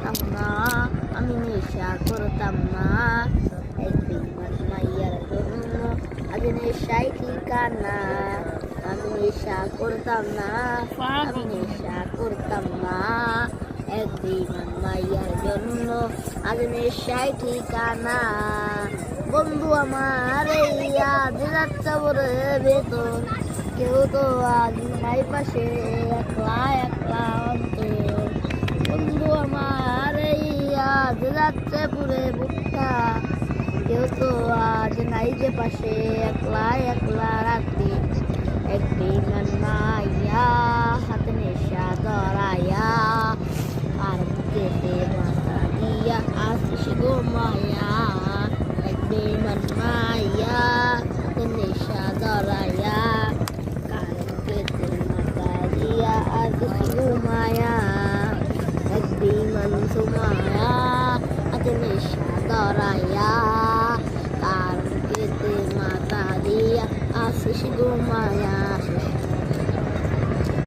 করতাম না, আমি নেশা করতাম না। একদিন মাইয়ার জন্য আজ নেশাই ঠিকানা। আমি নেশা করতাম না, আমি নেশা করতাম না। একদিন মাইয়ার জন্য আজ নেশাই ঠিকানা। বন্ধু আমার এই আজ যাচ্ছে বলে বেতন, কেউ তো আজ নাই পাশে, একলা একলা অন্তর। বন্ধু আমার এই আজ যাচ্ছে পুরে বুকটা, কেউ তো আজ নাই যে পাশে, একলা একলা রাত্রি। একদিন মাইয়া হাতে নেশা ধরাইয়া, আর বুকেতে মাথা দিয়া আসিস গো মায়া। একদিন মাইয়া হাতে নেশা ধরাইয়া, কার বুকেতে মাথা দিয়া আসিস গো মায়া। একদিন মায়া হাতে নেশা ধরাইয়া, কার বুকেতে মাথা দিয়া আসিস গো মায়া।